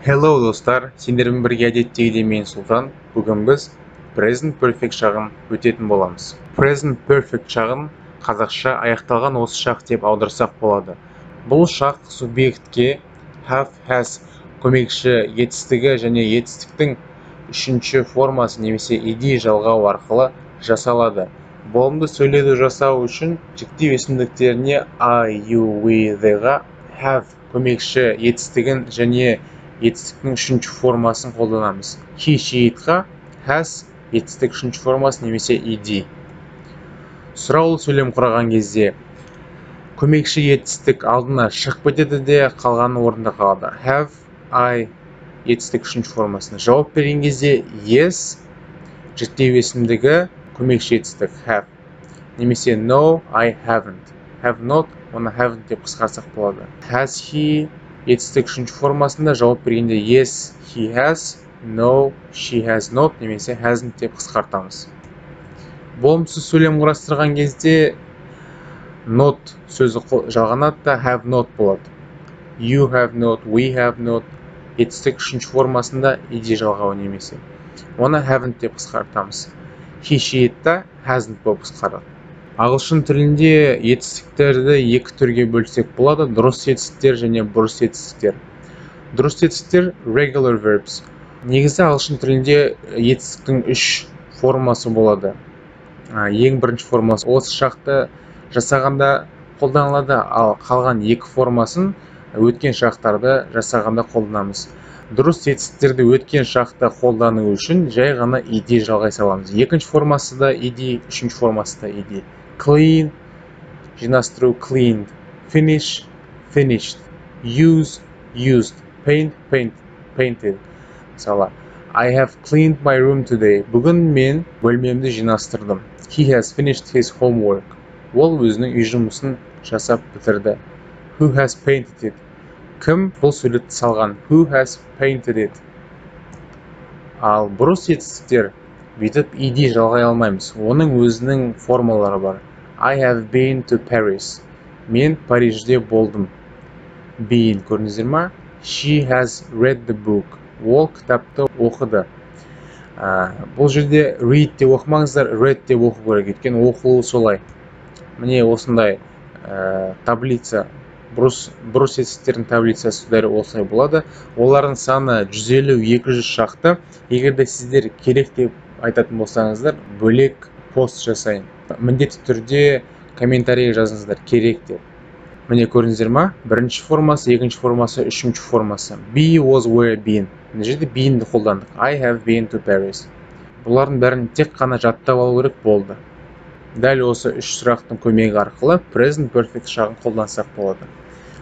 Hello достар, сендермен бірге әдеттегідей мен Сұлтан. Бүгін біз Present Perfect шағын өтетін боламыз. Present Perfect шағын қазақша аяқталған осы шақ деп аударсақ болады. Бұл шақ субъектке have, has көмекші етістігі және етістіктің үшінші формасы немесе ed жалғау арқылы жасалады. Болымды сөйлеуді жасау үшін жіктеу есімдіктеріне I, you, we, they-ға have көмекші етістігін және етістіктің үшінші формасын қолданамыз. He, she, it-ға has етістік үшінші формасы немесе ed. Сұраулы сөйлем құраған кезде көмекші етістік алдына шығып кетеді де қалғаны орында қалады. Have, I етістік үшінші формасына жауап берген кезде yes жіктеу есімдігі көмекші етістік have немесе no, I haven't. Have not, оны haven't деп қысқартсақ болады. Has he етістік үшінші формасында жауап бергенде yes, he has, no, she has not немесе hasn't деп қысқартамыз. Болымсыз сөйлем құрастырған кезде not сөзі жалғанады да have not болады. You have not, we have not етістік үшінші формасында ed жалғауы немесе. Оны haven't деп қысқартамыз. He, she, it-та hasn't болып қысқарады. Ағылшын тілінде етістіктерді екі түрге бөлсек болады: дұрыс етістіктер және бұрыс етістіктер. Дұрыс етістіктер regular verbs. Негізі ағылшын тілінде етістіктің үш формасы болады. Ең бірінші формасы осы шақты жасағанда қолданылады, ал қалған екі формасын өткен шақтарды жасағанда қолданамыз. Дұрыс етістіктерді өткен шақта қолдану үшін жай ғана ed жалғай саламыз. Екінші формасы да ed, үшінші формасы да ed. Clean, жинастыру, cleaned. Finish, finished. Use, used. Paint, painted. Мысалы, I have cleaned my room today. Бүгін мен бөлмемді жинастырдым. He has finished his homework. Ол өзінің үй жұмысын жасап бітірді. Who has painted it? Кім бұл суретті салған? Who has painted it? Ал бұрыс етістіктер бүйтіп ed жалғай алмаймыз. Оның өзінің формалары бар. I have been to Paris. Мен Парижде болдым. Been көрдіңіздер ма? She has read the book. Ол кітапты оқыды. Бұл жерде read деп оқымаңыздар, read деп оқу керек. Өйткені оқылуы солай. Міне осындай таблица, бұрыс етістіктердің таблицасы дәл осылай болады. Олардың саны 150-200 шақты. Егерде сіздер керек деп айтатын болсаңыздар, бөлек пост жасайын. Міндетті түрде комментарий жазыңыздар керек деп. Міне көрдіңіздер ма? Бірінші формасы, екінші формасы, үшінші формасы. Be, was, were, been. Мына жерде beenді қолдандық. I have been to Paris. Бұлардың бәрін тек қана жаттап алу керек болды. Дәл осы үш сұрақтың көмегі арқылы present perfect шағын қолдансақ болады.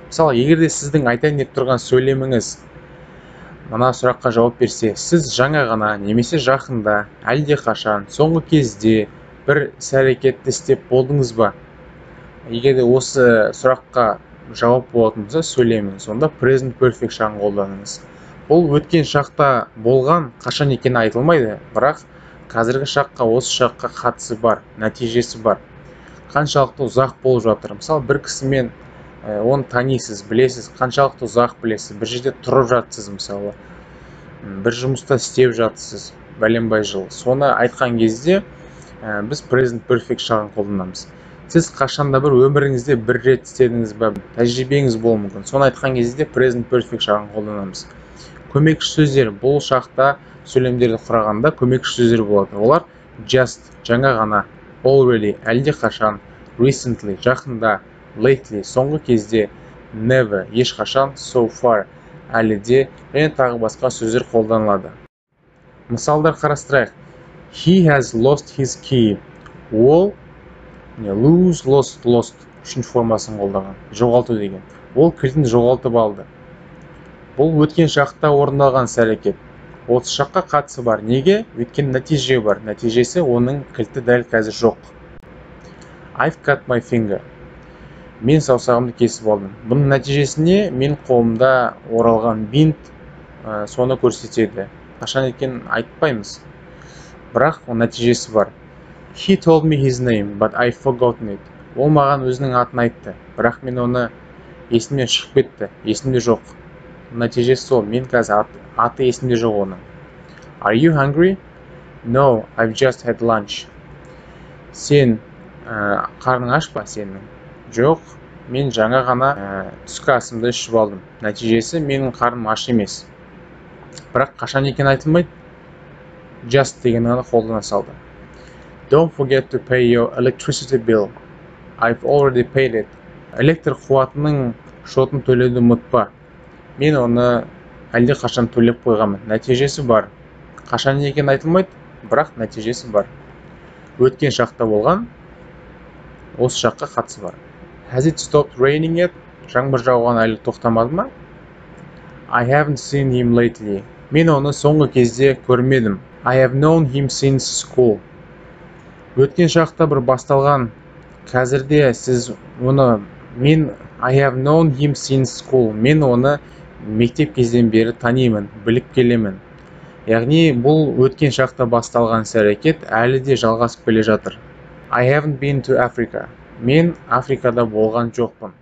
Мысалы, егерде сіздің айтайын деп тұрған сөйлеміңіз мына сұраққа жауап берсе, сіз жаңа ғана немесе жақында, әлде қашан, соңғы кезде бір іс-әрекетті істеп болдыңыз ба? Егерде осы сұраққа жауап болатын болса сөйлеміңіз, сонда present perfect шағын қолданыңыз. Бұл өткен шақта болған, қашан екені айтылмайды, бірақ қазіргі шаққа, осы шаққа қатысы бар, нәтижесі бар. Қаншалықты ұзақ болып жатыр. Мысалы, бір кісімен оны танисыз, білесіз, қаншалықты ұзақ білесіз, бір жерде тұрып жатсыз, мысалы, бір жұмыста істеп жатсыз, бәленбай жыл. Соны айтқан кезде біз present perfect шағын қолданамыз. Сіз қашанда бір өміріңізде бір рет істедіңіз бе, тәжірибеңіз болуы мүмкін. Соны айтқан кезде present perfect шағын қолданамыз. Көмекші сөздер бұл шақта сөйлемдерді құрағанда көмекші сөздер болады. Олар just, жаңа ғана, already, әлде қашан, recently, жақында, lately, соңғы кезде, never, ешқашан, so far, әліде, және тағы басқа сөздер қолданылады. Мысалдар қарастырайық. He has lost his key. Ол, lose, lost, үшінші формасын қолданған. Жоғалту деген. Ол кілтін жоғалтып алды. Бұл өткен шақта орындалған іс-әрекет. Осы шаққа қатысы бар. Неге? Өткен нәтиже бар. Нәтижесі оның кілті дәл қазір жоқ. I've cut my finger. Мен саусағымды кесіп алдым. Бұның нәтижесіне мен қолымда оралған бинт соны көрсетеді. Қашан екенін айтпаймыз. Бірақ оның нәтижесі бар. He told me his name, but I've forgotten it. Ол маған өзінің атын айтты, бірақ мен оны есімнен шығып кетті, есімде жоқ. нәтижесі сол. Мен қазір аты есімде жоқ оның. Are you hungry? No, I've just had lunch. Сен қарның аш па сенің? Жоқ, мен жаңа ғана түскі асымды ішіп алдым. Нәтижесі менің қарным аш емес. Бірақ қашан екен айтылмайды. Just деген ғана қолдана салды. Don't forget to pay your electricity bill. I've already paid it. Электр қуатының шотын төлеуді ұмытпа. Мен оны әлде қашан төлеп қойғанмын. Нәтижесі бар. Қашан екен айтылмайды, бірақ нәтижесі бар. Өткен шақта болған, осы шаққа қатысы бар. Has it stopped raining yet? Жаңбыр жауған әлі тоқтамады ма? I haven't seen him lately. Мен оны соңғы кезде көрмедім. I have known him since school. Өткен шақта бір басталған, қазірде сіз оны I have known him since school. Мен оны мектеп кезден бері танимын, біліп келемін. Яғни бұл өткен шақта басталған іс-әрекет әлі де жалғасып келе жатыр. I haven't been to Africa. Мен Африкада болған жоқпын.